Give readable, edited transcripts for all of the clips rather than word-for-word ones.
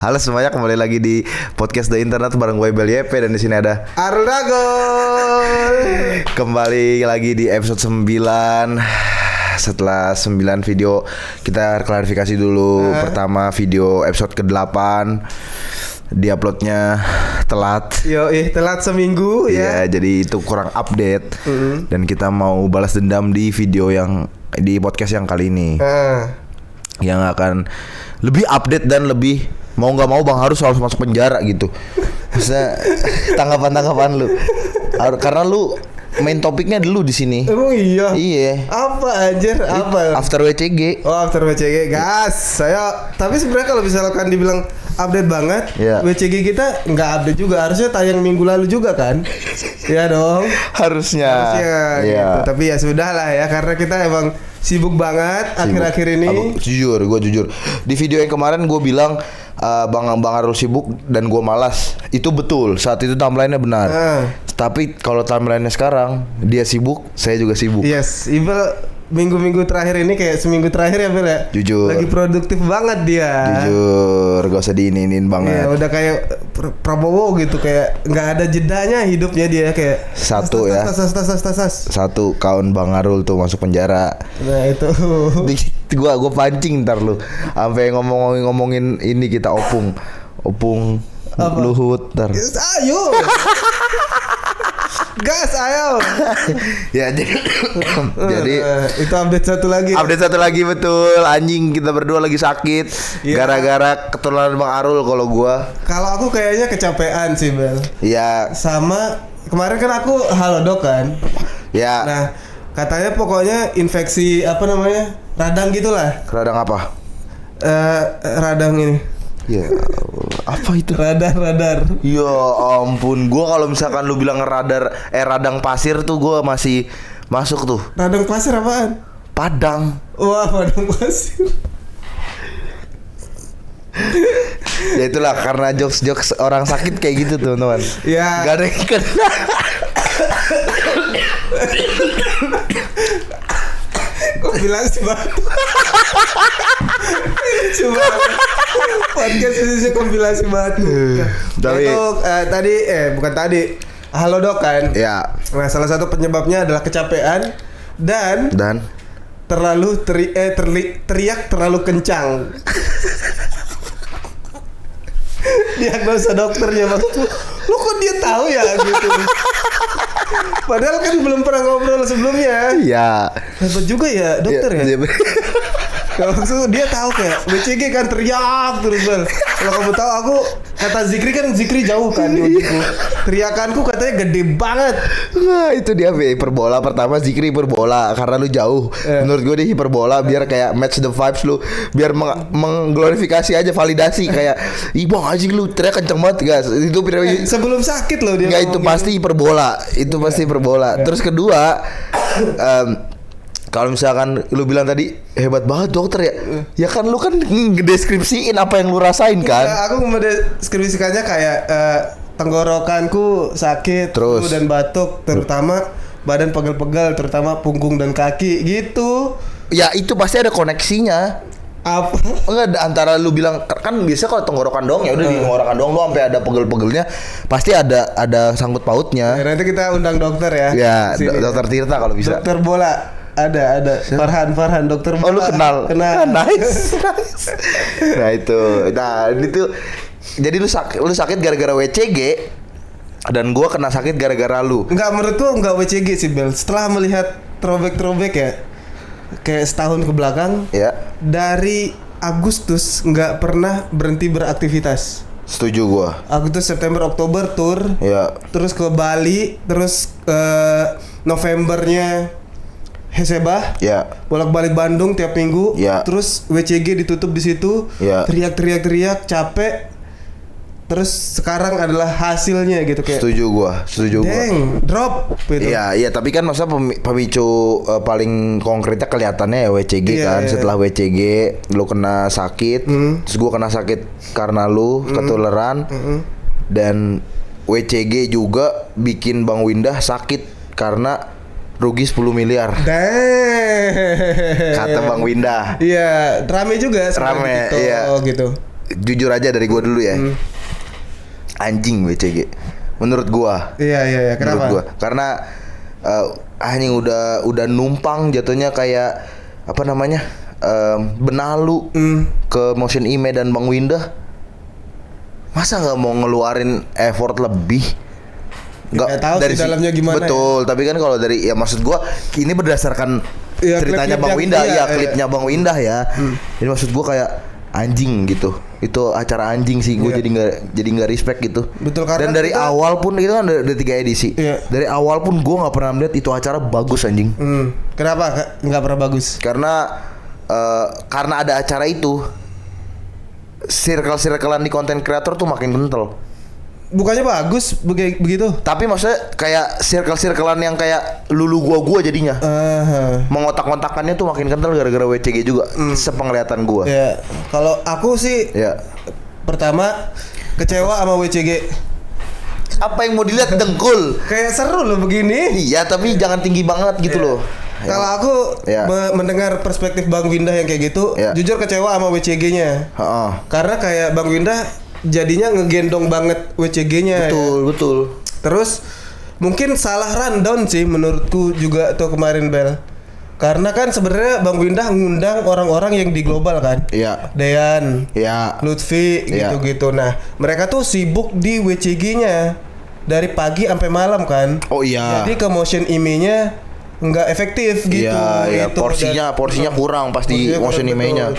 Halo semuanya, kembali lagi di podcast The Internet bareng gue Bel YP dan di sini ada Arul Dagol. Kembali lagi di episode 9. Setelah 9 video kita klarifikasi dulu. Pertama video episode ke-8 diuploadnya telat. Telat seminggu ya. Iya, jadi itu kurang update. Dan kita mau balas dendam di video yang di podcast yang kali ini. Yang akan lebih update dan lebih mau nggak mau Bang harus masuk penjara gitu. Maksudnya tanggapan lu. Karena lu main topiknya dulu di sini. Emang iya? Iya. Apa anjir? Apa? After WCG. Oh, after WCG. Gas. Tapi sebenarnya kalau misalkan dibilang update banget, WCG kita nggak update juga. Harusnya tayang minggu lalu juga kan? Iya dong. Harusnya. Gitu. Tapi ya sudah lah ya, karena kita emang sibuk banget akhir-akhir ini. Gue jujur. Di video yang kemarin gue bilang Bang Arul sibuk dan gue malas. Itu betul. Saat itu timeline-nya benar. Tapi kalau timeline-nya sekarang, dia sibuk, saya juga sibuk. Yes, Ibel minggu-minggu terakhir ini kayak seminggu terakhir ya Bel ya. Jujur. Lagi produktif banget dia. Jujur, gak usah diinin banget. Ya, udah kayak Prabowo gitu, kayak nggak ada jedanya hidupnya dia kayak satu ya. Satu kawan Bang Arul tuh masuk penjara. Nah itu. Gua pancing ntar lu. Sampai ngomongin ini kita opung Luhut ntar. Yes, ayo. Gas ayo. Ya jadi itu update satu lagi. Update satu lagi betul. Anjing, kita berdua lagi sakit gara-gara ketularan Bang Arul. Kalau aku kayaknya kecapean sih Bel. Iya. Sama kemarin kan aku halodoc kan. Ya. Nah katanya pokoknya infeksi apa namanya, radang gitulah. Radang apa? Radang ini. Ya apa itu? Radar. Ya ampun, gua kalau misalkan lu bilang radang pasir tuh gua masih masuk tuh. Radang pasir apaan? Padang. Wah, padang pasir. Ya itulah, karena jokes orang sakit kayak gitu tuh teman. Ya. Gak ada yang kena. Kompilasi batu. Cuma podcast khususnya kompilasi batu. Tapi itu bukan tadi. Halodoc kan? Ya. Nah, salah satu penyebabnya adalah kecapean dan terlalu teriak terlalu kencang. Diagnosa dokternya maksudku, lu kok dia tahu ya gitu. Padahal kan belum pernah ngobrol sebelumnya. Iya. Hebat juga ya dokter ya. Kalau maksud dia tahu kayak WCG kan teriak terus Bel. Kalau kamu tahu, aku kata Zikri jauh kan di ujungku. Teriakanku katanya gede banget. Nah itu dia hiperbola. Pertama Zikri hiperbola karena lu jauh. Menurut gue dia hiperbola biar kayak match the vibes lu. Biar mengglorifikasi aja, validasi kayak ih bang anjing lu teriak kenceng banget guys. Itu sebelum sakit loh dia. Enggak, itu pasti hiperbola. Itu pasti hiperbola. Terus kedua, kalau misalkan lu bilang tadi hebat banget dokter ya, ya kan lu kan ngedeskripsiin apa yang lu rasain kan? Ya, aku mendeskripsikannya kayak tenggorokanku sakit, terus dan batuk, terutama badan pegel-pegel, terutama punggung dan kaki gitu. Ya itu pasti ada koneksinya. Apa? Enggak, antara lu bilang kan biasa kalau tenggorokan doang ya udah di tenggorokan doang, lu sampai ada pegel-pegelnya pasti ada sangkut pautnya. Ya, nanti kita undang dokter ya. Ya, dokter Tirta kalau bisa. Dokter bola. Ada Farhan dokter bola. Oh lu kenal. Nice. Nah itu jadi lu sakit gara-gara WCG dan gua kena sakit gara-gara lu. Enggak, menurutku enggak WCG sih Bel. Setelah melihat throwback ya, kayak setahun ke belakang ya, dari Agustus nggak pernah berhenti beraktivitas. Setuju gua. Agustus, September, Oktober tour ya. Terus ke Bali. Terus Novembernya Hesebah ya. Bolak-balik Bandung tiap minggu ya. Terus WCG ditutup di situ ya. Teriak capek. Terus sekarang adalah hasilnya gitu kayak. Setuju gua. Drop gitu. Iya, tapi kan masa pemicu paling konkretnya kelihatannya ya WCG kan. Setelah WCG lu kena sakit, terus gua kena sakit karena lu ketularan. Dan WCG juga bikin Bang Windah sakit karena rugi 10 miliar. Damn. Kata Bang Windah. Iya, rame juga rame, gitu. Iya. Gitu. jujur aja dari gua dulu ya. Anjing WCG. Menurut gua. Iya. Kenapa? Menurut gua. Karena anjing udah numpang jatuhnya kayak apa namanya? Benalu ke Motion Ime dan Bang Windah. Masa nggak mau ngeluarin effort lebih? Nggak tahu dari dalamnya gimana. Betul, tapi kan kalau dari ya maksud gua ini berdasarkan ceritanya Bang Windah klipnya Bang Windah ya. Jadi maksud gua kayak anjing gitu. Itu acara anjing sih, gue jadi nggak respect gitu. Betul, karena dan dari awal pun itu kan ada 3 edisi. Dari awal pun gue nggak pernah melihat itu acara bagus anjing. Kenapa nggak pernah bagus? Karena ada acara itu, circle-circlean di konten kreator tuh makin kental. Bukannya bagus begitu? Tapi maksudnya kayak circle-circlean yang kayak lulu gua jadinya. Mengotak-ngotakannya tuh makin kental gara-gara WCG juga. Sepenglihatan gua. Ya, kalau aku sih pertama kecewa sama WCG. Apa yang mau dilihat dengkul? Kayak seru loh begini. Iya, tapi jangan tinggi banget gitu loh. Kalau aku mendengar perspektif Bang Windah yang kayak gitu, jujur kecewa sama WCG-nya. Karena kayak Bang Windah jadinya ngegendong banget WCG-nya. Betul. Terus mungkin salah rundown sih menurutku juga tuh kemarin Bel. Karena kan sebenarnya Bang Windah ngundang orang-orang yang di global kan. Iya. Dean, Lutfi gitu-gitu. Nah, mereka tuh sibuk di WCG-nya dari pagi sampai malam kan. Oh iya. Jadi ke Motion Ime-nya nggak efektif gitu. Iya. Porsinya kurang pasti Motion Ime-nya.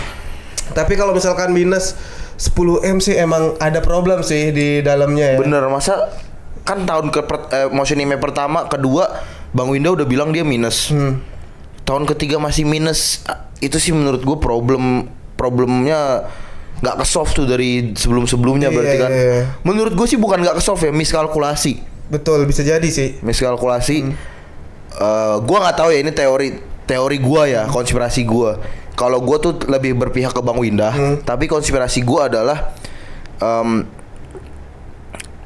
Tapi kalau misalkan minus 10M sih emang ada problem sih di dalamnya ya. Bener, masa kan tahun Motion Ime pertama, kedua Bang Windah udah bilang dia minus. Tahun ketiga masih minus. Itu sih menurut gue problemnya nggak ke-solve tuh dari sebelum-sebelumnya berarti kan. Menurut gue sih bukan nggak ke-solve ya, miskalkulasi. Betul, bisa jadi sih. Miskalkulasi. Gue nggak tahu ya, ini teori gue ya, konspirasi gue. Kalau gue tuh lebih berpihak ke Bang Windah, tapi konspirasi gue adalah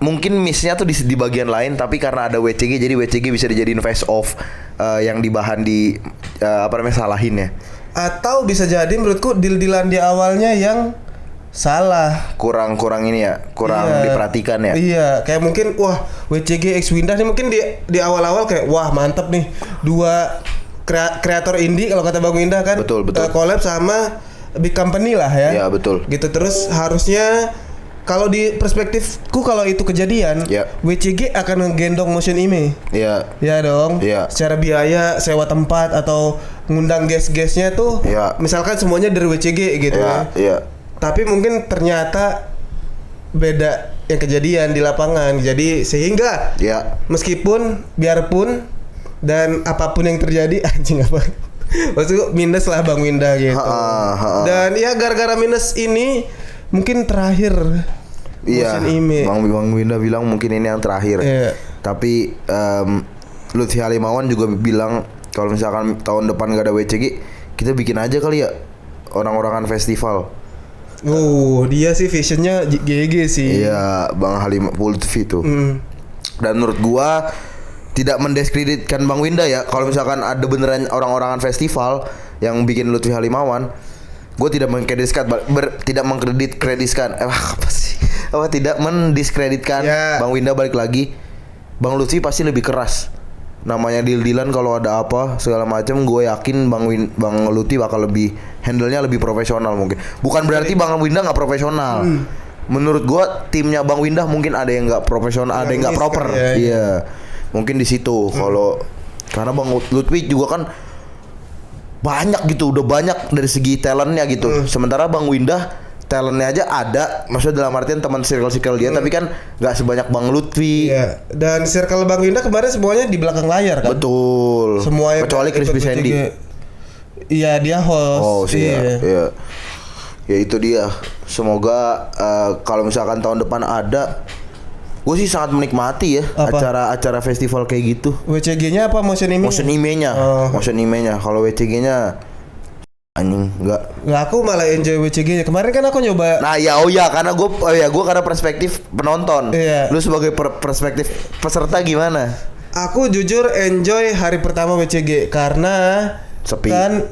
mungkin missnya tuh di bagian lain, tapi karena ada WCG, jadi WCG bisa dijadiin face off yang dibahan di salahin ya. Atau bisa jadi menurutku deal-dealan di awalnya yang salah, kurang ini ya, kurang diperhatikan ya. Iya, kayak mungkin wah WCG X Windah nih mungkin di awal-awal kayak wah mantep nih, dua kreator indie kalau kata Bang Windah kan. Betul. Collab sama big company lah ya. Iya, betul. Gitu, terus harusnya kalau di perspektifku kalau itu kejadian, WCG akan ngegendong Motion Ime. Iya. Iya dong. Iya. Secara biaya, sewa tempat atau ngundang guest-guestnya tuh, misalkan semuanya dari WCG gitu ya. Iya. Tapi mungkin ternyata beda yang kejadian di lapangan. Jadi sehingga meskipun biarpun dan apapun yang terjadi anjing apa maksudku minus lah Bang Windah gitu. Dan ya gara-gara minus ini mungkin terakhir Motion Ime. Bang Windah bilang mungkin ini yang terakhir. Tapi Lutfi Halimawan juga bilang kalau misalkan tahun depan gak ada WCG, kita bikin aja kali ya orang-orangan festival. Dia sih visionnya GG sih. Iya, Bang Lutfi tuh. Dan menurut gua tidak mendiskreditkan Bang Windah ya. Kalau misalkan ada beneran orang-orangan festival yang bikin Lutfi Halimawan, gue tidak tidak mendiskreditkan Bang Windah. Balik lagi, Bang Lutfi pasti lebih keras. Namanya deal-dealan kalau ada apa segala macam, gue yakin Bang Lutfi bakal lebih handle-nya lebih profesional mungkin. Bukan berarti Bang Windah nggak profesional. Menurut gue timnya Bang Windah mungkin ada yang nggak profesional, ada yang nggak proper. Iya. Mungkin di situ kalau karena Bang Lutfi juga kan banyak gitu, udah banyak dari segi talentnya gitu. Sementara Bang Windah talentnya aja ada, maksudnya dalam artian teman circle dia, tapi kan nggak sebanyak Bang Lutfi. Iya. Dan circle Bang Windah kemarin semuanya di belakang layar kan. Betul. Semuanya kecuali Crispy Sandy. Iya, dia host. Iya. Ya itu dia. Semoga kalau misalkan tahun depan ada, gue sih sangat menikmati ya acara festival kayak gitu. WCG-nya apa Motion Ime? Motion Ime-nya. Motion Ime-nya. Kalau WCG-nya anjing enggak. Aku malah enjoy WCG-nya. Kemarin kan aku nyoba. Nah, karena gue karena perspektif penonton. Lu sebagai perspektif peserta gimana? Aku jujur enjoy hari pertama WCG karena sepi. Kan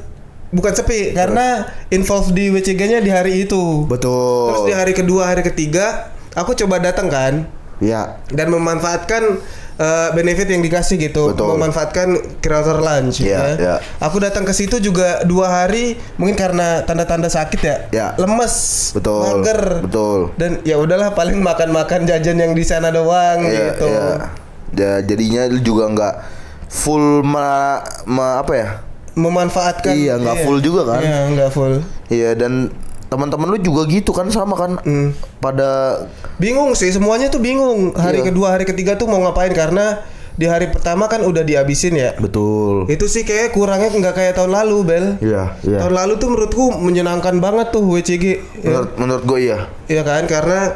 bukan sepi karena involve di WCG-nya di hari itu. Betul. Terus di hari kedua, hari ketiga aku coba datang kan. Iya. Dan memanfaatkan benefit yang dikasih gitu. Betul. Memanfaatkan creator lunch. Iya, iya. Aku datang ke situ juga 2 hari mungkin karena tanda-tanda sakit ya. Iya. Lemes. Betul. Mager. Betul. Dan ya udahlah paling makan-makan jajan yang di sana doang Iya, gitu. iya. Jadinya lu juga nggak full apa ya? Memanfaatkan. Iya, nggak full juga kan? Iya, nggak full. Iya, dan teman-teman lu juga gitu kan, sama kan? Pada bingung sih, semuanya tuh bingung. Hari kedua, hari ketiga tuh mau ngapain karena di hari pertama kan udah dihabisin ya. betul. Itu sih kayak kurangnya nggak kayak tahun lalu, Bel. Iya, iya. Tahun lalu tuh menurutku menyenangkan banget tuh WCG. Menurut gue iya. Iya kan, karena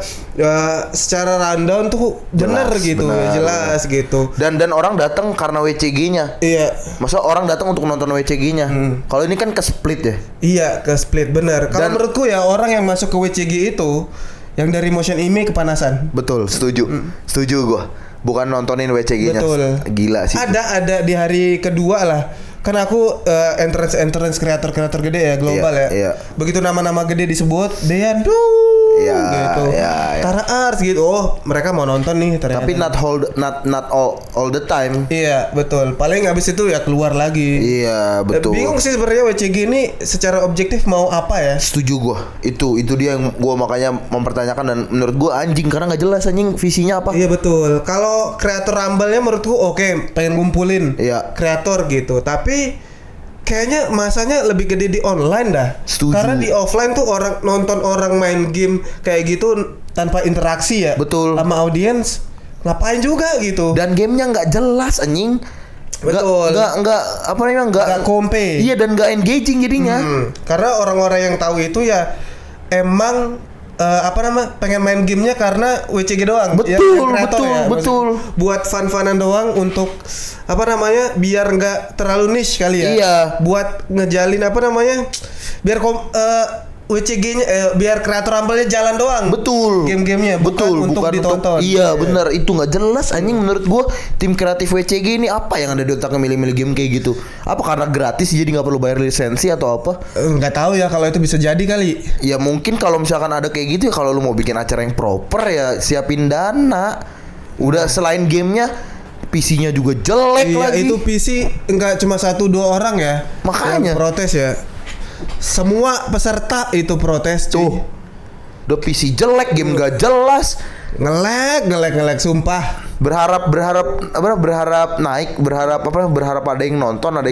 secara rundown tuh bener gitu, benar, jelas gitu. Dan orang datang karena WCG-nya. Iya. Masa orang datang untuk nonton WCG-nya. Kalau ini kan ke split ya. Iya, ke split bener. Kalau menurutku ya orang yang masuk ke WCG itu yang dari motion IMEI kepanasan. Betul, setuju. Setuju gua. Bukan nontonin WCG-nya. Betul. Gila sih. Ada di hari kedua lah. Kan aku entrance kreator gede ya, global Iya, ya. iya. Begitu nama-nama gede disebut, Dean Iya, gitu. iya, iya. Tara Ars gitu. Oh, mereka mau nonton nih ternyata. Tapi not all the time. Iya, betul. Paling habis itu ya keluar lagi. Iya, betul. Bingung sih sebenarnya WCG ini secara objektif mau apa ya? Setuju gua. Itu dia yang gua makanya mempertanyakan, dan menurut gua anjing karena nggak jelas anjing visinya apa. Iya betul. Kalau kreator Rumble-nya menurutku oke, pengen ngumpulin Iya. kreator gitu. Tapi kayaknya masanya lebih gede di online dah. Setuju. Karena di offline tuh orang nonton orang main game kayak gitu tanpa interaksi ya. Betul. Sama audiens ngapain juga gitu. Dan gamenya nggak jelas anjing. Betul. Nggak apa namanya, Nggak kompe. Iya, dan nggak engaging jadinya. Karena orang-orang yang tahu itu ya emang pengen main gamenya karena WCG doang. Betul, yang kreator betul, ya. betul. Buat fun-funan doang untuk biar nggak terlalu niche kali ya. Iya. Buat ngejalin biar WCG-nya biar kreator Rumble-nya jalan doang. Betul. Game-gamenya bukan untuk ditonton. Iya, benar, itu nggak jelas anjing menurut gua. Tim kreatif WCG ini apa yang ada di otaknya milih-milih game kayak gitu? Apa karena gratis jadi nggak perlu bayar lisensi atau apa? Nggak tahu ya kalau itu bisa jadi kali. Ya mungkin kalau misalkan ada kayak gitu ya, kalau lu mau bikin acara yang proper ya siapin dana. Udah selain gamenya, PC-nya juga jelek lagi. Itu PC nggak cuma 1-2 orang ya. Makanya yang protes ya. Semua peserta itu protes cuy. Tuh. Udah PC jelek, game gak jelas. Ngelek sumpah. Berharap naik, berharap ada yang nonton, ada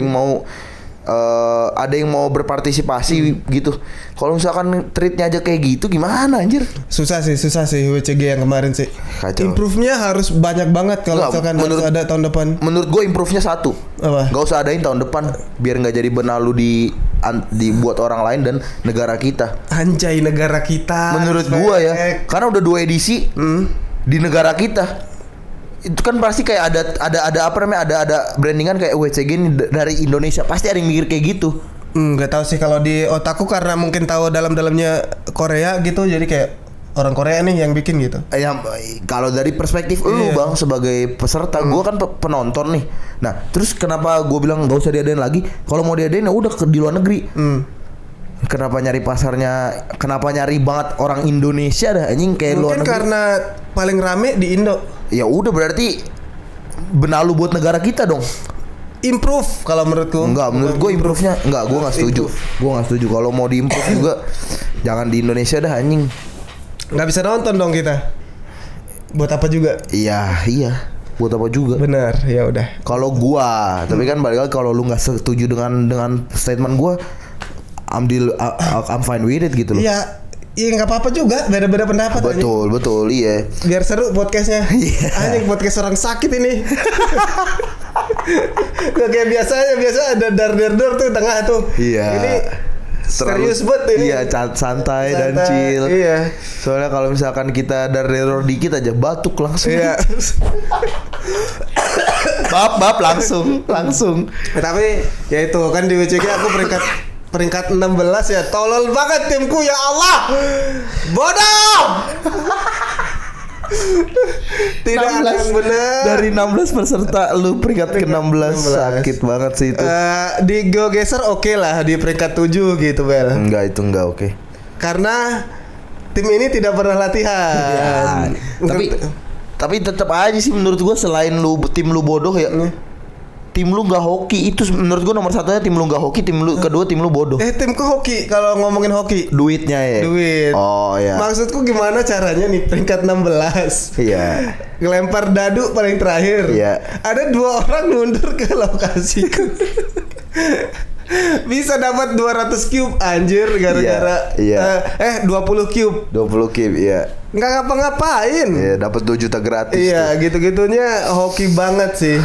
yang mau berpartisipasi gitu. Kalau misalkan treatnya aja kayak gitu gimana anjir? Susah sih WCG yang kemarin sih. Kacau. Improve-nya harus banyak banget kalau misalkan harus ada tahun depan. Menurut gue improve-nya satu. Apa? Gak usah adain tahun depan biar nggak jadi benalu dibuat orang lain dan negara kita. Anjay, negara kita. Menurut gue ya, karena udah 2 edisi di negara kita. Itu kan pasti kayak ada brandingan kayak WCG ini dari Indonesia, pasti ada yang mikir kayak gitu. Nggak tahu sih kalau di otakku karena mungkin tahu dalamnya Korea gitu, jadi kayak orang Korea nih yang bikin gitu. Kalau dari perspektif lu bang sebagai peserta, gue kan penonton nih. Nah terus kenapa gue bilang nggak usah diadain lagi? Kalau mau diadain ya udah di luar negeri. Kenapa nyari pasarnya? Kenapa nyari banget orang Indonesia dah anjing kayak luar negeri? Mungkin karena paling rame di Indo. Ya udah berarti benalu buat negara kita dong. Improve kalau menurutku. Enggak, menurut gue improve-nya enggak, gue nggak setuju. Gue nggak setuju. Kalau mau diimprove juga jangan di Indonesia dah anjing. Nggak bisa nonton dong kita. Buat apa juga? Iya. Buat apa juga? Benar, ya udah. Kalau gua, tapi kan balik lagi kalau lu nggak setuju dengan statement gua, I'm fine with it gitu loh. Iya. Iya nggak apa-apa juga, beda-beda pendapat. Betul, iya. Biar seru podcastnya. Anjing podcast orang sakit ini. Gak kayak biasa ada dar tuh tengah tuh. Iya. Ini serius banget ini. Iya, santai dan chill. Iya. Soalnya kalau misalkan kita dar dikit aja batuk langsung. Iya. Bab langsung. Tapi ya itu kan di WCG aku peringkat 16 ya. Tolol banget timku ya Allah. Bodoh. Tidak ada yang benar. Dari 16 peserta lu peringkat ke-16. Sakit banget sih itu. Di GeoGeser oke lah di peringkat 7 gitu, Bel. Enggak, itu enggak oke. Karena tim ini tidak pernah latihan. Tapi tetap aja sih menurut gua, selain tim lu bodoh ya. Tim lu nggak hoki, itu menurut gua nomor satunya tim lu nggak hoki, kedua tim lu bodoh. Timku hoki, kalau ngomongin hoki. Duitnya ya. Duit. Oh ya. Maksudku gimana caranya nih peringkat 16. Iya. Ngelempar dadu paling terakhir. Iya. Ada 2 orang mundur ke lokasiku. Bisa dapat 200 cube anjir gara-gara 20 cube. 20 cube, iya. Nggak ngapa-ngapain. Iya, dapat 2 juta gratis. Iya, gitu-gitunya hoki banget sih.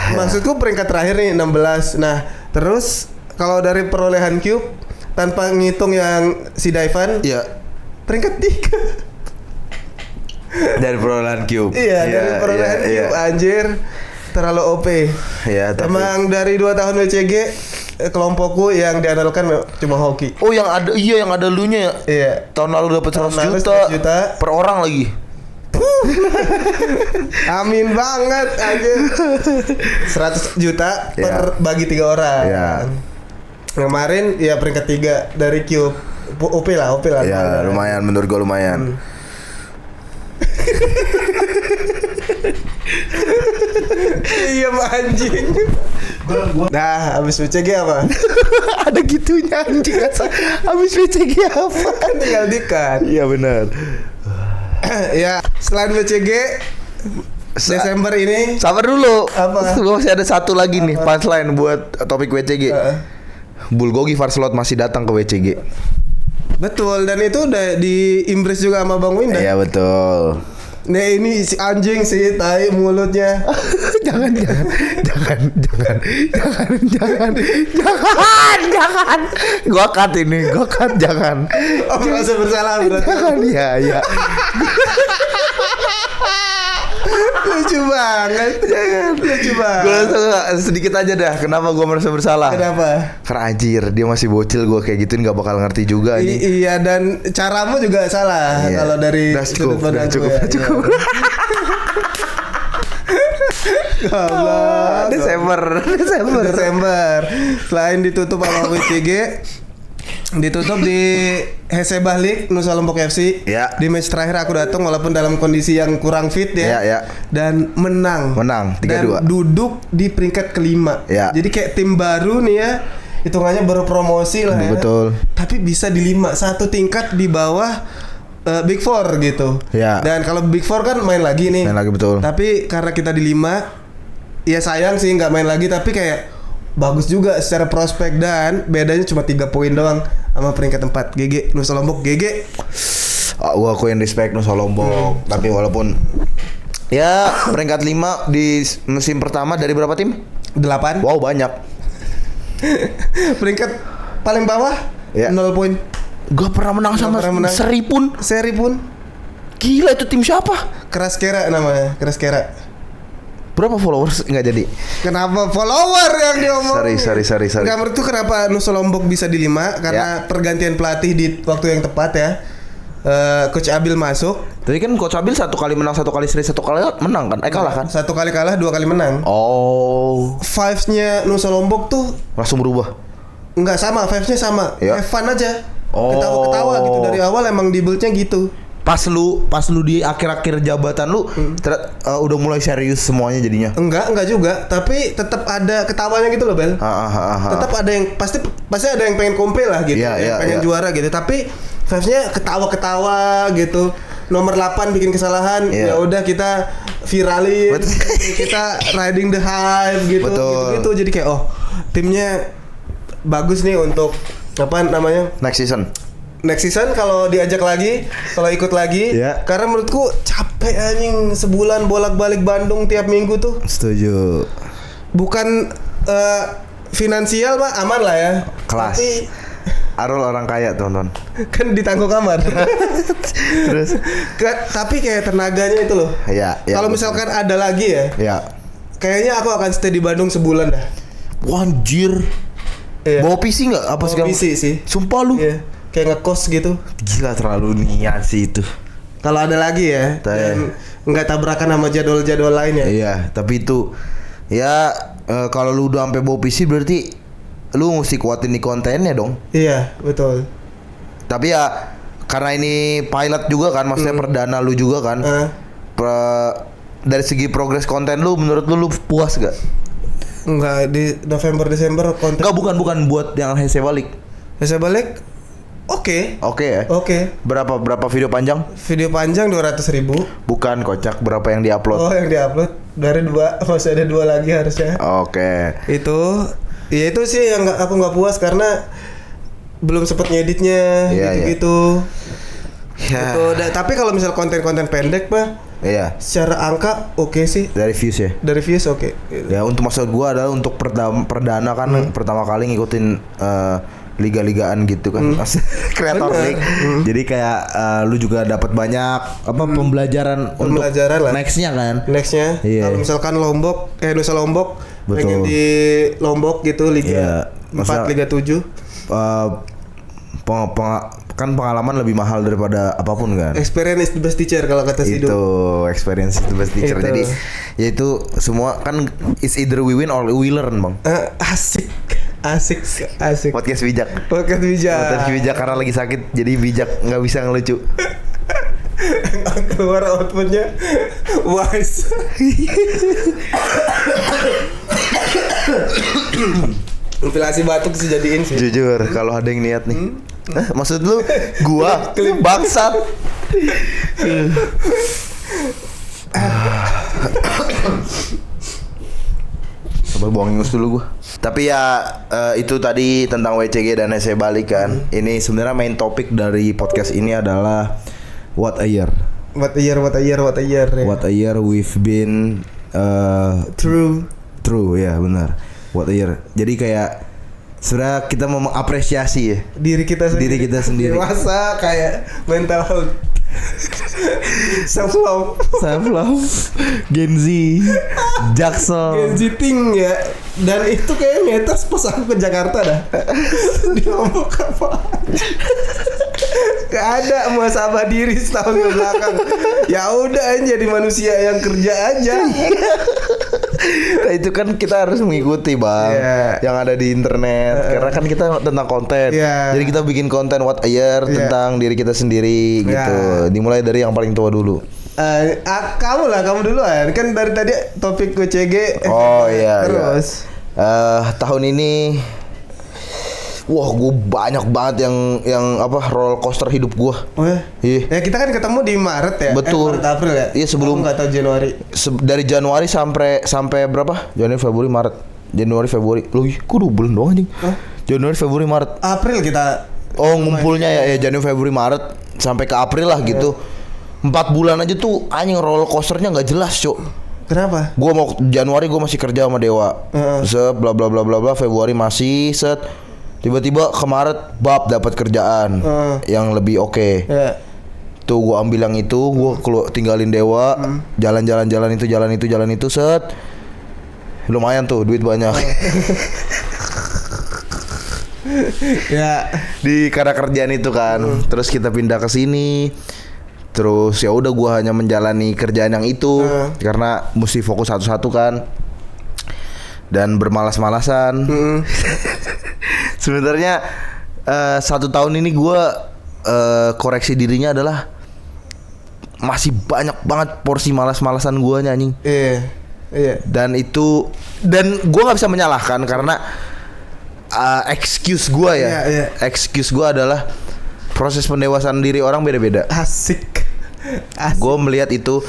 Maksudku peringkat terakhir nih 16. Nah, terus kalau dari perolehan cube tanpa ngitung yang si Daivan, iya, peringkat 3. Dari perolehan cube. Iya, dari perolehan cube anjir. Terlalu OP. Iya, tapi emang dari 2 tahun WCG kelompokku yang diandalkan cuma hoki. Oh, yang ada lunya ya. Iya. Tahun lalu dapat 100 juta per orang lagi. Amin banget anjir. 100 juta per bagi 3 orang. Iya. Kemarin ya peringkat 3 dari Cube. OP lah. Ya, lumayan, menurut gue lumayan. Iya anjing. Nah, habis WCG apa? Ada gitunya anjing. Habis WCG apa? Kan tinggal dikat. Iya benar. Ya, selain WCG Desember ini. Sabar dulu. Apa? Masih ada satu lagi nih punchline buat topik WCG. Bulgogi Varslot masih datang ke WCG. Betul, dan itu udah diimbris juga sama Bang Winda. Iya betul. Nah ini si anjing sih, tai mulutnya. Jangan. Gua cut ini, jangan. Oh, merasa bersalah berarti. Jangan, ya. Lucu banget. Lucu banget. Gua sedikit aja dah. Kenapa gua merasa bersalah? Kenapa? Karena anjir, dia masih bocil, gua kayak gituin nggak bakal ngerti juga nih. Iya, dan caramu juga salah. Iya. Kalau dari cukup. Desember. Selain ditutup sama WCG, ditutup di Hesebah League Nusa Lombok FC. Ya. Di match terakhir aku datang walaupun dalam kondisi yang kurang fit ya. Ya. Dan menang 3-2. Dan duduk di peringkat kelima. Ya. Jadi kayak tim baru nih ya. Hitungannya baru promosi lah ya. Betul. Tapi bisa di 5, 1 tingkat di bawah Big Four gitu. Ya. Dan kalau Big Four kan main lagi nih. Main lagi, betul. Tapi karena kita di 5, ya sayang sih nggak main lagi, tapi kayak bagus juga secara prospek, dan bedanya cuma 3 poin doang sama peringkat 4 GG Nusa Lombok. GG. Gua akuin respect Nusa Lombok, tapi walaupun ya peringkat 5 di musim pertama dari berapa tim? 8. Wow, banyak. Peringkat paling bawah 0 poin. Gak pernah menang sama seri pun. Gila, itu tim siapa? Keras Kera namanya, Keras Kera. Berapa followers? Nggak jadi. Kenapa follower yang diomong? Sorry. Nggak menurut kenapa Nusa Lombok bisa di 5? Karena pergantian pelatih di waktu yang tepat ya. Coach Abil masuk. Tadi kan Coach Abil 1 kali menang, 1 kali seri, 1 kali menang kan? Kalah kan? 1 kali kalah, 2 kali menang. Oh. Vibes-nya Nusa Lombok tuh langsung berubah. Nggak sama, vibes-nya sama. Ya. Have fun aja. Oh. Ketawa-ketawa gitu dari awal, emang di build-nya gitu. Pas lu di akhir-akhir jabatan lu udah mulai serius semuanya jadinya. Enggak juga, tapi tetap ada ketawanya gitu loh, Bel. Tetap ada yang pasti ada yang pengen kompe lah gitu, yang pengen juara gitu. Tapi vibes-nya ketawa-ketawa gitu. Nomor 8 bikin kesalahan, ya udah kita viralin, kita riding the hype gitu. Gitu. Jadi kayak timnya bagus nih untuk apa namanya? Next season kalau diajak lagi, kalau ikut lagi, karena menurutku capek anjing sebulan bolak-balik Bandung tiap minggu tuh. Setuju. Bukan finansial mah aman lah ya. Kelas. Tapi Arul orang kaya, tonton. Kan ditanggung kamar. Terus tapi kayak tenaganya itu loh. Iya. Kalau misalkan ada lagi ya. Iya. Kayaknya aku akan stay di Bandung sebulan dah. Anjir. Iya. Bawa PC nggak? Apa segala? Bawa PC sih. Sumpah lu. Iya. Kayak ngekos gitu. Gila, terlalu niat sih itu. Kalau ada lagi ya. Dan nggak tabrakan sama jadwal-jadwal lain ya. Iya, tapi itu ya kalau lu udah sampai bawa PC berarti lu mesti kuatin di kontennya dong. Iya, betul. Tapi ya karena ini pilot juga kan, maksudnya perdana lu juga kan. Dari segi progres konten lu, menurut lu puas gak? Enggak, di November Desember konten. Enggak, bukan buat yang Hese balik. Hese balik. Oke ya. Oke. Berapa video panjang? Video panjang 200.000. Bukan kocak, berapa yang diupload? Oh, yang diupload dari 2, masih ada 2 lagi harusnya. Oke. Itu sih yang aku nggak puas karena belum sempet ngeditnya gitu-gitu. Ya. Tapi kalau misal konten-konten pendek mah, iya. Secara angka oke sih. Dari views ya. Dari views oke. Ya untuk maksud gua adalah untuk perdana kan pertama kali ngikutin liga-ligaan gitu kan, kreator league. Jadi kayak lu juga dapat banyak pembelajaran untuk lah. Nextnya kan. Nextnya. Kalau misalkan Nusa Lombok, pengen di Lombok gitu Liga 4, Liga 7. Kan pengalaman lebih mahal daripada apapun kan. Experience is the best teacher kalau kata Sido. Itu experience is the best teacher. Jadi ya itu semua kan is either we win or we learn, Bang. Asik. Podcast bijak karena lagi sakit jadi bijak, nggak bisa ngelucu. Keluar outputnya wise. Ventilasi batuk sih jadiin sih. Jujur kalau ada yang niat nih. Maksud lu gua bangsat. Coba buang ingus dulu gua. Tapi ya itu tadi tentang WCG dan Hese balik kan. Ini sebenarnya main topik dari podcast ini adalah what a year. What a year. Ya. What a year we've been True ya benar. What a year. Jadi kayak sebenarnya kita mau mengapresiasi ya diri kita sendiri. Dewasa kayak mental health. Self love Gen Z Jaksel ting ya. Dan itu kayak ngetes pas aku ke Jakarta dah. Dia ngomong apa? Gak ada muhasabah diri setahun ke belakang. Ya udah jadi manusia yang kerja aja. Nah itu kan kita harus mengikuti bang yang ada di internet karena kan kita tentang konten. Jadi kita bikin konten what a year tentang diri kita sendiri gitu. Dimulai dari yang paling tua dulu. Kamu duluan kan dari tadi topik WCG. Terus tahun ini wah gue banyak banget yang roller coaster hidup gue. Ya kita kan ketemu di Maret ya. Betul. Maret April ya. Iya sebelum. Nggak tahu Januari. Dari Januari sampai berapa? Januari Februari Maret. Januari Februari. Loh, kok 2 bulan doang anjing. Januari Februari Maret. April kita. Oh ngumpulnya ya Januari Februari Maret sampai ke April lah gitu. 4 bulan aja tuh anjing roller coasternya nggak jelas cok. Kenapa? Gue mau Januari gue masih kerja sama Dewa. Set bla bla bla bla bla. Februari masih set. Tiba-tiba ke Maret dapat kerjaan yang lebih oke. Tuh gue ambil yang itu, gue tinggalin Dewa, jalan itu set. Lumayan tuh duit banyak. Di karena kerjaan itu kan. Terus kita pindah ke sini. Terus ya udah gue hanya menjalani kerjaan yang itu karena mesti fokus satu-satu kan. Dan bermalas-malasan. Sebenarnya 1 tahun ini gue koreksi dirinya adalah masih banyak banget porsi malas-malasan gue anjing. Iya. Dan gue nggak bisa menyalahkan karena excuse gue ya. Excuse gue adalah proses pendewasaan diri orang beda-beda. Asik. Gue melihat itu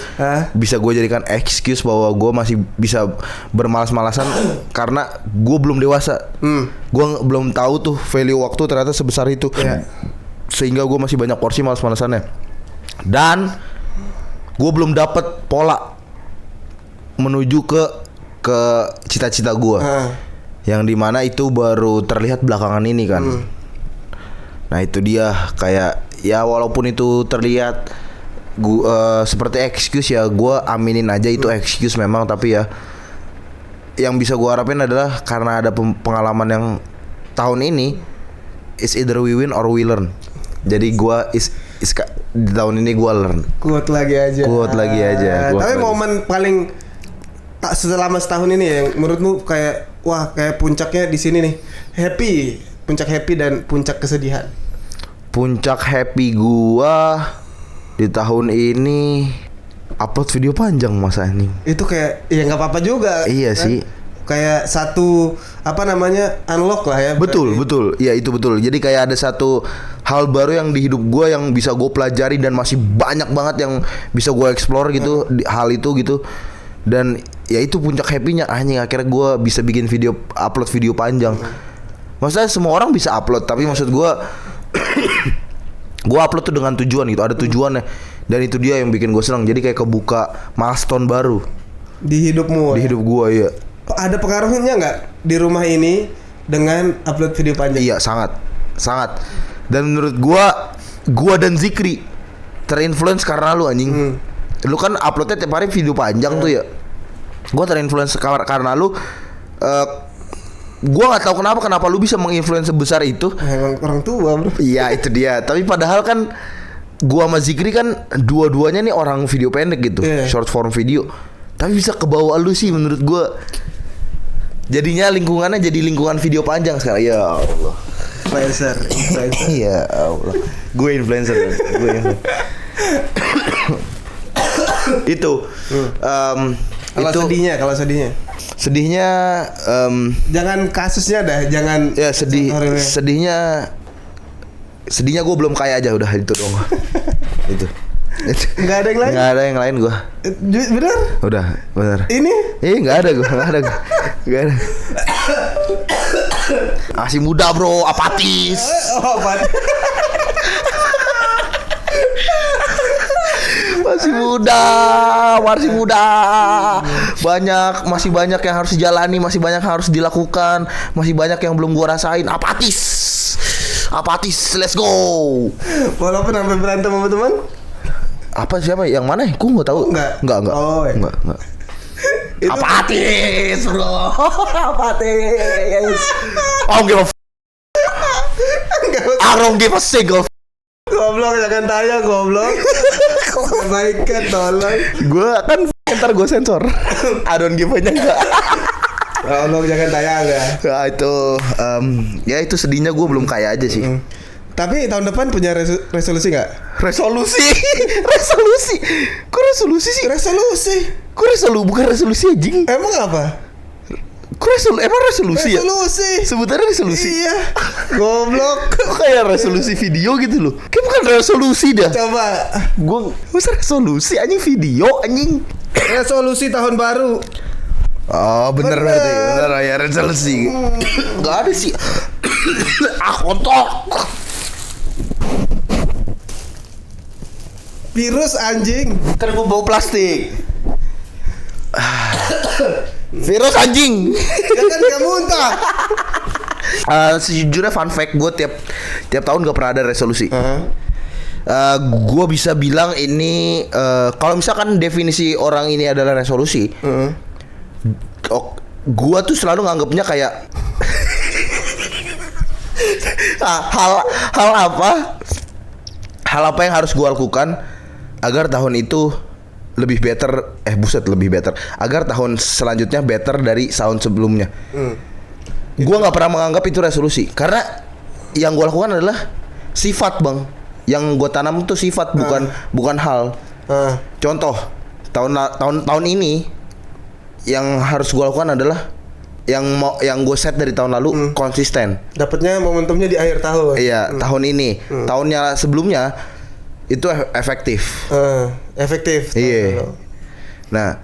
bisa gue jadikan excuse bahwa gue masih bisa bermalas-malasan karena gue belum dewasa. Gue belum tahu tuh value waktu ternyata sebesar itu. Sehingga gue masih banyak porsi malas-malasannya. Dan gue belum dapat pola menuju ke cita-cita gue. Yang dimana itu baru terlihat belakangan ini kan. Nah itu dia kayak ya walaupun itu terlihat seperti excuse ya, gue aminin aja itu excuse memang, tapi ya yang bisa gue harapin adalah karena ada pengalaman yang tahun ini is either we win or we learn. Jadi gue di tahun ini gue learn. Kuat lagi aja. Tapi momen paling selama setahun ini yang menurutmu kayak wah kayak puncaknya di sini nih. Puncak happy dan puncak kesedihan. Puncak happy gua di tahun ini upload video panjang masa ini. Itu kayak ya nggak apa-apa juga. Iya kan? Sih. Kayak satu unlock lah ya. Betul. Iya itu betul. Jadi kayak ada satu hal baru yang di hidup gue yang bisa gue pelajari dan masih banyak banget yang bisa gue explore gitu hal itu gitu. Dan ya itu puncak happy-nya anjing akhirnya gue bisa bikin upload video panjang. Maksudnya semua orang bisa upload tapi maksud gue gue upload tuh dengan tujuan gitu, ada tujuannya. Dan itu dia yang bikin gue senang. Jadi kayak kebuka milestone baru di hidupmu. Di hidup gue ya. Ada pengaruhnya nggak di rumah ini dengan upload video panjang? Iya sangat. Dan menurut gue dan Zikri terinfluence karena lu anjing. Lu kan uploadnya tiap hari video panjang tuh ya. Gue terinfluence karena lu. Gue nggak tahu kenapa lu bisa menginfluence sebesar itu. Emang orang tua bro. Iya itu dia. Tapi padahal kan gue sama Zikri kan dua-duanya nih orang video pendek gitu, short form video. Tapi bisa kebawa lu sih menurut gue. Jadinya lingkungannya jadi lingkungan video panjang sekarang. Ya Allah. Influencer. Ya Allah. Gue influencer. Itu. Kalau sedihnya. Sedihnya jangan kasusnya dah, jangan. Ya sedihnya gue belum kaya aja udah itu dong. Itu. Nggak ada yang lain? Nggak ada yang lain gue. Bener? Udah, bener. Ini? Nggak ada gue. Masih muda bro, apatis. Apatis. Masih muda. Masih banyak yang harus dijalani, masih banyak yang harus dilakukan, masih banyak yang belum gua rasain. Apatis, let's go. Walaupun sampai berantem sama teman. Apa siapa? Yang mana? Gua nggak tahu. Enggak. Oh, enggak. Apatis, bro. Apatis. I don't give a single. Goblok, jangan tanya goblok. Kebaikan tolong. Gue kan ntar gue sensor. I don't give a-nya enggak. Goblok, jangan tanya enggak. Nah, itu ya itu sedihnya gue belum kaya aja sih. Tapi tahun depan punya resolusi nggak? Resolusi. Kok resolusi sih? Bukan resolusi anjing. Emang apa? Emang resolusi ya? Sebutannya resolusi? Iya. Goblok. Kok kayak resolusi video gitu loh. Kayak bukan resolusi dah. Coba. Masa resolusi anjing video anjing. Resolusi tahun baru. Oh bener berarti. Bener ya resolusi. Gak ada sih. Kotor. Virus anjing. Kan gue bau plastik. Virus anjing. Jangan gak muntah. Sejujurnya fun fact, gue tiap tahun gak pernah ada resolusi. Gue bisa bilang ini kalau misalkan definisi orang ini adalah resolusi, gue tuh selalu nganggapnya kayak hal apa yang harus gue lakukan agar tahun itu lebih better, agar tahun selanjutnya better dari tahun sebelumnya. Gue nggak pernah menganggap itu resolusi, karena yang gue lakukan adalah sifat bang. Yang gue tanam itu sifat, bukan hal. Contoh tahun ini yang harus gue lakukan adalah yang gue set dari tahun lalu konsisten. Dapatnya momentumnya di akhir tahun. Iya, tahun ini. Tahunnya sebelumnya itu efektif. Efektif. Iya. Nah,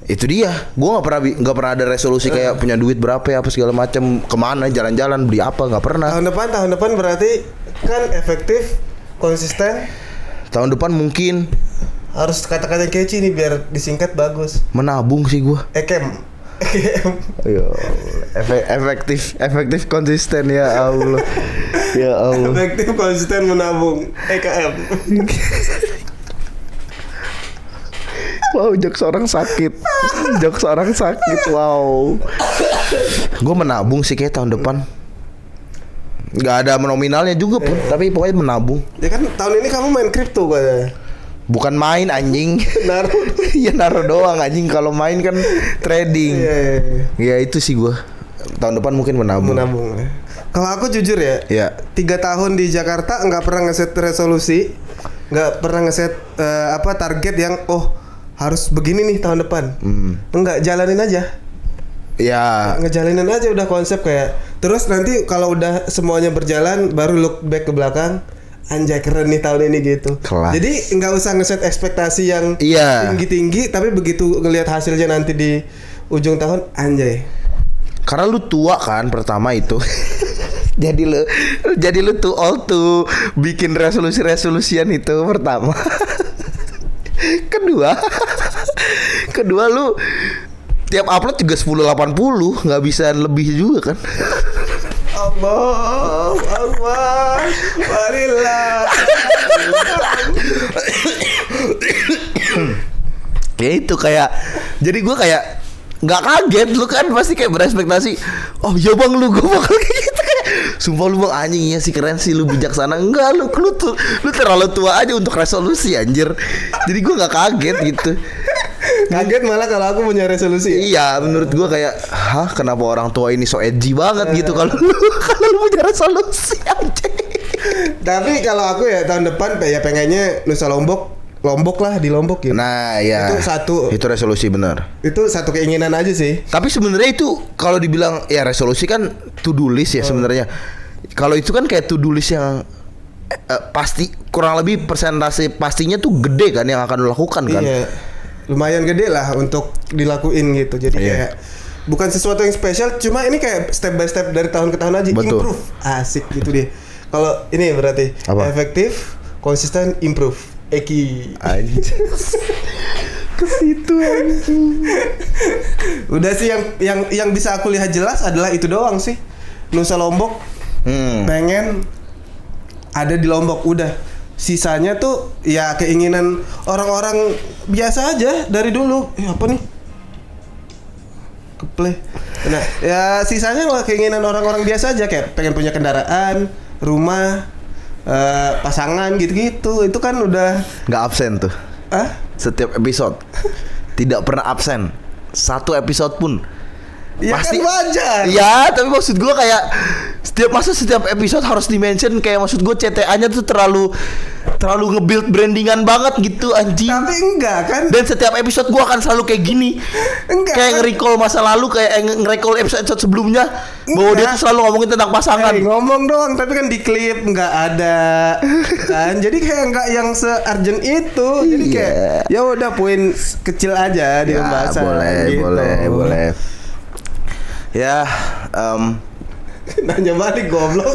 itu dia. Gue nggak pernah ada resolusi kayak punya duit berapa ya apa segala macam, kemana jalan-jalan beli apa, nggak pernah. Tahun depan berarti kan efektif, konsisten. Tahun depan mungkin harus kata-kata kece nih biar disingkat bagus. Menabung sih gue. Ekem. Ayo, efektif konsisten ya Allah. Ya Allah. Efektif konsisten menabung. EKM. Wow, jokes orang sakit. Wow. Gue menabung sih kayak tahun depan. Nggak ada nominalnya juga pun, tapi pokoknya menabung. Ya kan tahun ini kamu main kripto katanya. Bukan main anjing. Naruh. Iya naruh doang anjing, kalau main kan trading. Iya itu sih gua. Tahun depan mungkin menabung. Kalau aku jujur ya, 3 tahun di Jakarta nggak pernah ngeset resolusi, nggak pernah ngeset target yang harus begini nih tahun depan. Enggak, jalanin aja. Ya. Ngejalanin aja udah konsep kayak. Terus nanti kalau udah semuanya berjalan, baru look back ke belakang. Anjay keren nih tahun ini gitu. Kelas. Jadi nggak usah ngeset ekspektasi yang tinggi-tinggi, tapi begitu ngelihat hasilnya nanti di ujung tahun, anjay. Karena lu tua kan pertama itu. jadi lu too old tuh bikin resolusian itu pertama. Kedua lu tiap upload juga 1080, nggak bisa lebih juga kan. Allah Marilah. Ya itu kayak, jadi gue kayak nggak kaget, lu kan pasti kayak berespektasi. Oh ya bang, gue bakal kayak gitu kayak. Sumpah lu bang, anjing iya sih, keren sih, lu bijaksana. Enggak, lu terlalu tua aja untuk resolusi anjir. Jadi gue nggak kaget gitu. Kaget malah kalau aku punya resolusi. Iya, menurut gua kayak, kenapa orang tua ini so edgy banget gitu kalau lu punya resolusi aja. Tapi kalau aku ya tahun depan ya pengennya Nusa Lombok lah, di Lombok gitu. Nah, ya. Itu resolusi benar. Itu satu keinginan aja sih. Tapi sebenarnya itu kalau dibilang ya resolusi kan to do list ya sebenarnya. Kalau itu kan kayak to do list yang pasti kurang lebih persentase pastinya tuh gede kan yang akan lo lakukan kan. Iya. Lumayan gede lah untuk dilakuin gitu. Jadi kayak bukan sesuatu yang spesial, cuma ini kayak step by step dari tahun ke tahun aja. Betul. Improve. Asik gitu deh. Kalau ini berarti efektif, konsisten, improve. Eki. Ke situ anjing. Udah sih yang bisa aku lihat jelas adalah itu doang sih. Nusa Lombok. Pengen ada di Lombok udah. Sisanya tuh ya keinginan orang-orang biasa aja dari dulu. Apa nih? Keplay. Nah, ya sisanya keinginan orang-orang biasa aja kayak pengen punya kendaraan, rumah, pasangan gitu-gitu. Itu kan udah nggak absen tuh. Setiap episode tidak pernah absen. Satu episode pun. Ya pasti kan wajar. Ya, tapi maksud gue kayak setiap episode harus di-mention, kayak maksud gue CTA-nya tuh terlalu nge-build brandingan banget gitu anjing. Tapi enggak kan. Dan setiap episode gue akan selalu kayak gini. Enggak. Kayak nge-recall masa lalu, kayak nge-recall episode sebelumnya. Bahwa dia tuh selalu ngomongin tentang pasangan. Ngomong doang tapi kan di klip enggak ada. Kan jadi kayak enggak yang se-urgent itu. Jadi kayak ya udah poin kecil aja di pembahasan. Boleh. Ya, nanya balik goblok.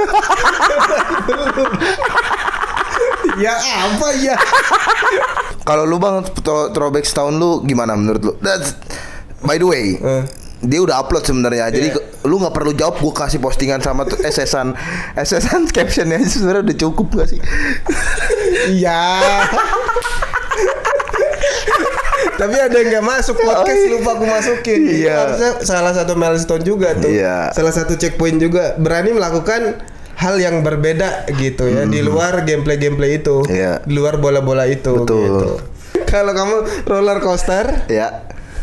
Ya apa ya? Kalau lu bang, throwback setahun lu gimana menurut lu? By the way, dia udah upload sebenarnya. Jadi lu nggak perlu jawab, gua kasih postingan sama tuh SSan captionnya sebenarnya udah cukup gak sih? Iya. Tapi ada yang nggak masuk podcast, lupa aku masukin. Harusnya salah satu milestone juga tuh. Salah satu checkpoint juga, berani melakukan hal yang berbeda gitu ya, di luar gameplay itu, di luar bola-bola itu. Betul. Gitu. Kalau kamu roller coaster,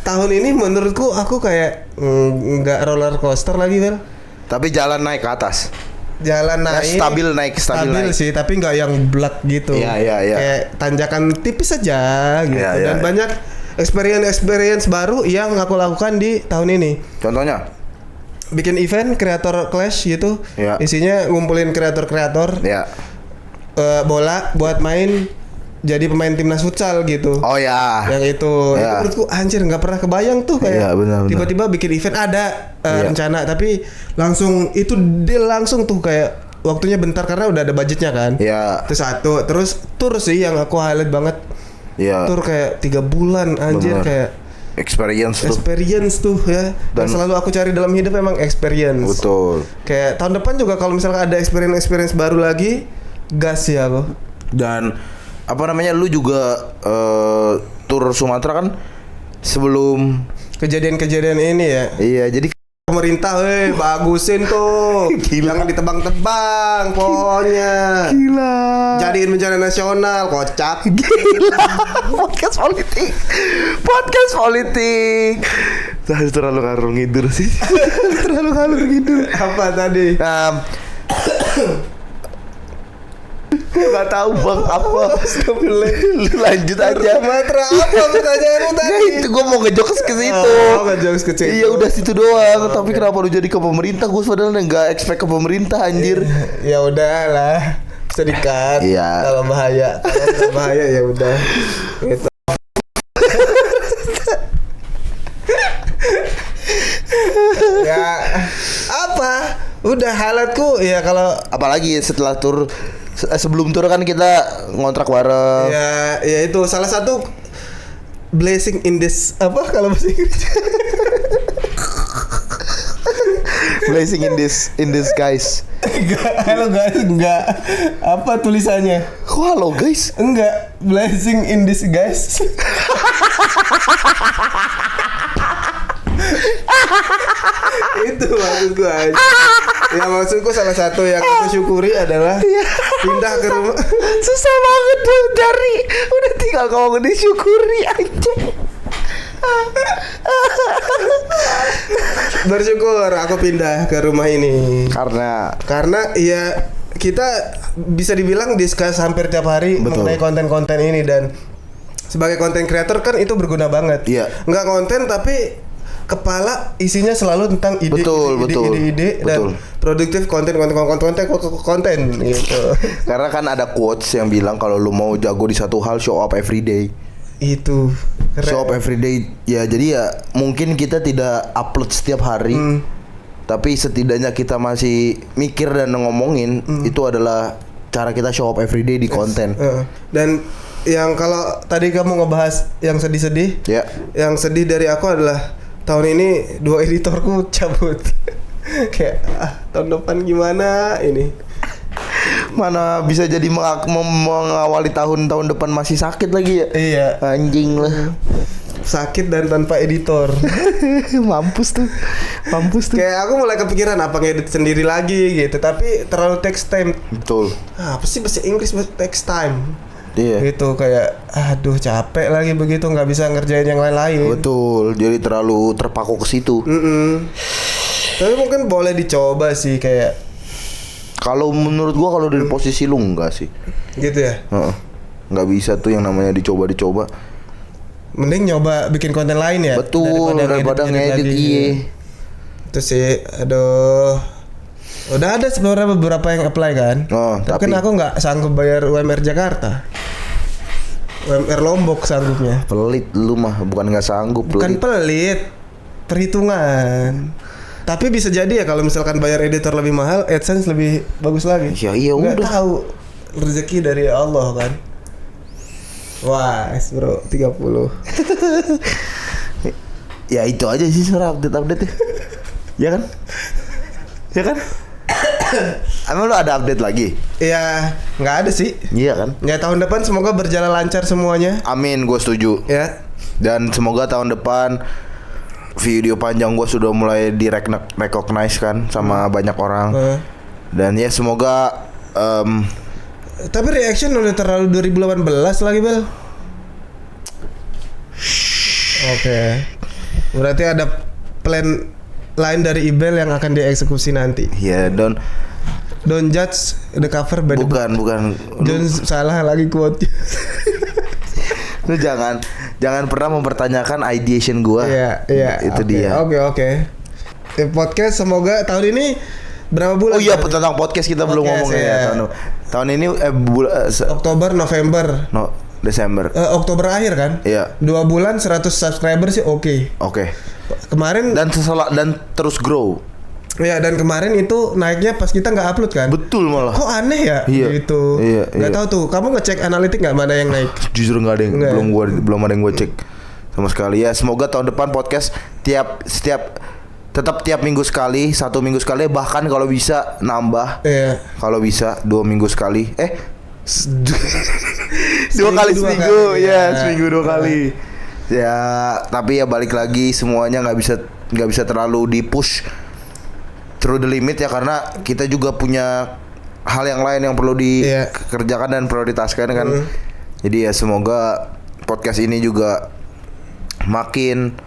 tahun ini menurutku aku kayak nggak roller coaster lagi, Vel. Tapi jalan naik ke atas. Jalan naik, stabil naik sih, tapi nggak yang blak gitu. Kayak tanjakan tipis aja gitu. Dan banyak experience baru yang aku lakukan di tahun ini. Contohnya? Bikin event kreator clash gitu. Isinya ngumpulin kreator-kreator. Bola buat main jadi pemain timnas futsal gitu. Yang itu menurutku anjir nggak pernah kebayang tuh kayak benar. Tiba-tiba bikin event ada rencana, tapi langsung itu deal langsung tuh kayak waktunya bentar karena udah ada budgetnya kan. Itu satu. Terus tour sih yang aku highlight banget. Tour kayak 3 bulan anjir. Kayak experience tuh ya. Dan selalu aku cari dalam hidup memang experience. Betul. Kayak tahun depan juga kalau misalnya ada experience baru lagi, gas ya aku. Dan apa namanya, lu juga tur Sumatera kan sebelum kejadian ini ya. Iya, jadi pemerintah, bagusin tuh. Jangan ditebang-tebang pohonnya. Gila. Jadiin bencana nasional, kocak. Gila. Podcast politik. Terlalu ngalur ngidul sih. Terlalu ngalur ngidul. Apa tadi? Gak tahu bang apa. Lanjut aja. Matra apa pertanyaanmu tadi? Nah, itu gue mau ngejokes ke situ. Ngejokes ke situ. Iya udah situ doang. Tapi kenapa lu jadi ke pemerintah? Gue padahal nggak expect ke pemerintah anjir. Ya udahlah. Bisa di-cut. Iya. Kalau bahaya ya udah. Gitu. Ya apa? Udah halatku ya kalau apalagi setelah tur sebelum tur kan kita ngontrak bareng. Ya itu salah satu blessing in this apa kalau bahasa Inggris. Blessing in this guys. Halo guys, enggak. Apa tulisannya? Halo guys. Enggak, blessing in this guys. Itu maksudku aja. Ya maksudku salah satu yang aku syukuri adalah pindah ke rumah. Susah banget tuh dari udah tinggal ngomong disyukuri aja. Bersyukur aku pindah ke rumah ini karena ya kita bisa dibilang discuss hampir tiap hari. Betul. Mengenai konten-konten ini dan sebagai konten creator kan itu berguna banget. Iya. Nggak konten tapi kepala isinya selalu tentang ide dan produktif konten gitu. Karena kan ada quotes yang bilang kalau lu mau jago di satu hal show up every day. Itu keren. Show up every day ya, jadi ya mungkin kita tidak upload setiap hari. Tapi setidaknya kita masih mikir dan ngomongin itu adalah cara kita show up every day di konten. Dan yang kalau tadi kamu ngebahas yang sedih-sedih, yang sedih dari aku adalah tahun ini 2 editorku cabut. Kayak tahun depan gimana ini? Mana bisa jadi mengawali tahun depan masih sakit lagi ya? Iya. Anjing lah. Sakit dan tanpa editor. Mampus tuh. Kayak aku mulai kepikiran apa ngedit sendiri lagi gitu, tapi terlalu takes time. Betul. Apa sih bahasa Inggris takes time? Iya. Gitu kayak aduh capek lagi begitu, nggak bisa ngerjain yang lain-lain. Betul. Jadi terlalu terpaku ke situ. Tapi mungkin boleh dicoba sih kayak. Kalau menurut gua kalau dari posisi lu enggak sih. Gitu ya? Nggak bisa tuh yang namanya dicoba. Mending nyoba bikin konten lain ya. Betul. Daripada ngedit iya. Itu sih aduh. Udah ada sebenarnya beberapa yang apply kan. Tapi kan aku nggak sanggup bayar UMR Jakarta. UMR Lombok sanggupnya. Pelit lu mah, bukan nggak sanggup. Bukan pelit, perhitungan. Tapi bisa jadi ya kalau misalkan bayar editor lebih mahal, AdSense lebih bagus lagi. Ya iya udah. Nggak tahu, rezeki dari Allah kan. Wah, bro 30. Ya itu aja sih sebenarnya update-nya. Ya kan? Emang lu ada update lagi? Ya nggak ada sih. Iya kan? Ya tahun depan semoga berjalan lancar semuanya. Amin, gue setuju. Ya. Dan semoga tahun depan video panjang gue sudah mulai di-recognize kan sama banyak orang. Dan ya semoga tapi reaction udah terlalu 2018 lagi Bel. Oke. Berarti ada plan lain dari Ibel yang akan dieksekusi nanti. Ya, don't judge the cover by the book. Bukan. Jangan salah lagi quote. Lu jangan pernah mempertanyakan ideation gua. Iya. Itu dia. Oke. Podcast semoga tahun ini berapa bulan? Oh iya, tentang podcast kita belum ngomong ya. Tahun ini Oktober, November. Desember. Oktober akhir kan? Iya. 2 bulan 100 subscriber sih oke. Kemarin dan terus grow. Ya, dan kemarin itu naiknya pas kita nggak upload kan? Betul malah. Kok aneh ya? Gitu. Iya. Nggak tahu tuh. Kamu ngecek analitik nggak mana yang naik? Jujur nggak ada yang belum ada yang gue cek sama sekali ya. Semoga tahun depan podcast tetap tiap minggu sekali, 1 minggu sekali, bahkan kalau bisa nambah. Iya. Kalau bisa 2 minggu sekali. 2 kali seminggu. Ya, seminggu 2 kali. Ya, tapi ya balik lagi semuanya nggak bisa nggak bisa terlalu di push through the limit ya, karena kita juga punya hal yang lain yang perlu dikerjakan dan prioritaskan kan. Jadi ya semoga podcast ini juga makin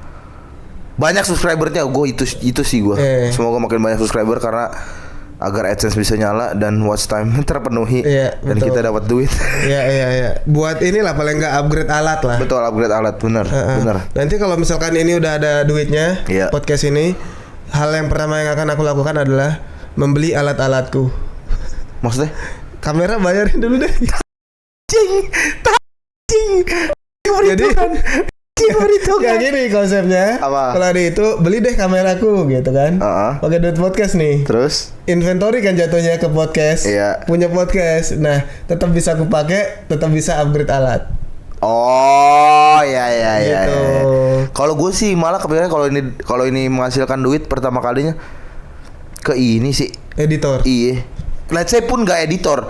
banyak subscribernya. Gue itu sih gue. Semoga makin banyak subscriber karena agar AdSense bisa nyala dan watch time terpenuhi dan kita dapat duit. Iya. Buat inilah paling nggak upgrade alat lah. Betul, upgrade alat, benar. Nanti kalau misalkan ini udah ada duitnya, podcast ini, hal yang pertama yang akan aku lakukan adalah membeli alat-alatku. Maksudnya? Kamera bayarin dulu deh. Cing. Jadi kayak gini konsepnya. Kalau ada itu beli deh kameraku gitu kan. Pakai duit podcast nih. Terus inventory kan jatuhnya ke podcast. Punya podcast. Nah, tetap bisa aku pakai, tetap bisa upgrade alat. Oh, ya. Gitu. Kalau gue sih malah kepikiran kalau ini menghasilkan duit pertama kalinya ke ini sih, editor. Iya. Let's say pun nggak editor.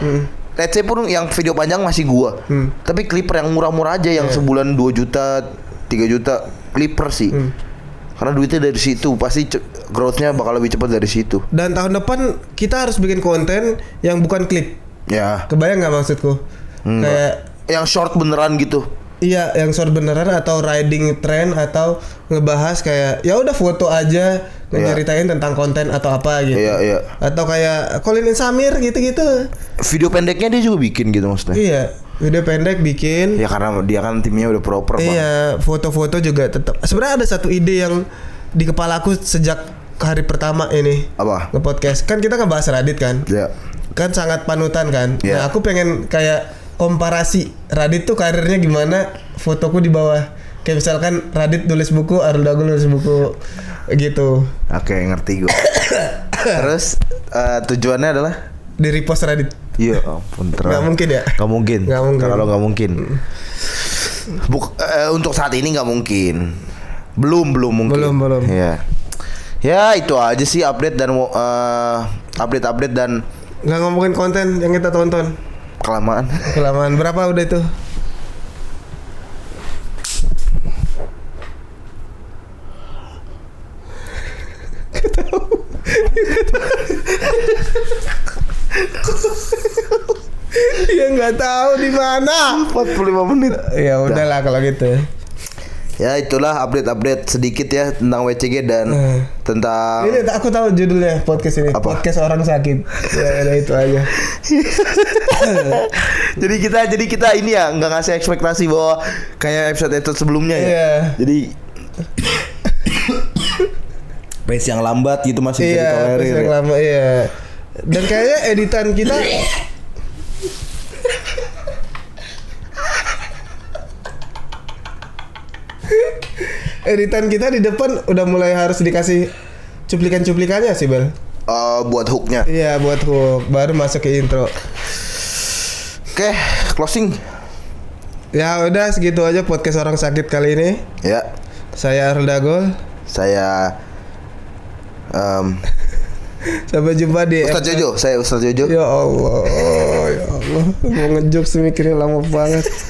Let's say pun yang video panjang masih gua. Tapi clipper yang murah-murah aja yang sebulan 2 juta, 3 juta clipper sih. Karena duitnya dari situ, pasti growth-nya bakal lebih cepat dari situ. Dan tahun depan kita harus bikin konten yang bukan klip. Ya. Kebayang nggak maksudku? Kayak yang short beneran gitu. Iya, yang short beneran atau riding trend atau ngebahas kayak ya udah foto aja ngeceritain tentang konten atau apa gitu. Iya. Atau kayak Colin Samir gitu-gitu. Video pendeknya dia juga bikin gitu maksudnya. Iya, video pendek bikin. Ya karena dia kan timnya udah proper. Iya, foto-foto juga tetap. Sebenarnya ada satu ide yang di kepalaku sejak hari pertama ini. Apa? Nge-podcast. Kan kita ngebahas Radit kan? Iya. Kan sangat panutan kan? Iya. Nah, aku pengen kayak komparasi Radit tuh karirnya gimana, fotoku di bawah. Kayak misalkan Radit nulis buku, Arul Dagul nulis buku gitu. Oke, ngerti gue. Terus tujuannya adalah di repost Radit. Iya ampun, Gak mungkin ya? Gak mungkin. Kalau gak mungkin. Untuk saat ini gak mungkin. Belum mungkin. Belum. Ya itu aja sih update dan update dan nggak ngomongin konten yang kita tonton. Kelamaan. Berapa udah itu? Dia nggak tahu di mana. 45 menit. Ya udahlah kalau gitu. Ya itulah update sedikit ya tentang WCG dan tentang. Ini aku tahu judulnya podcast ini. Apa? Podcast orang sakit. Ya itu aja. jadi kita ini ya nggak ngasih ekspektasi bahwa kayak episode sebelumnya ya. Yeah. Jadi pace yang lambat gitu masih bisa ditolerir. Pace yang lama iya. Dan kayaknya editan kita di depan udah mulai harus dikasih cuplikan-cuplikannya sih, Bel. Buat hooknya. Iya, buat hook. Baru masuk ke intro. Oke, closing. Ya udah segitu aja podcast orang sakit kali ini. Ya. Saya Arul Dagol. Saya sampai jumpa di Ustaz Jojo. Saya Ustaz Jojo. Ya Allah. Mau ngejokes mikirnya lama banget.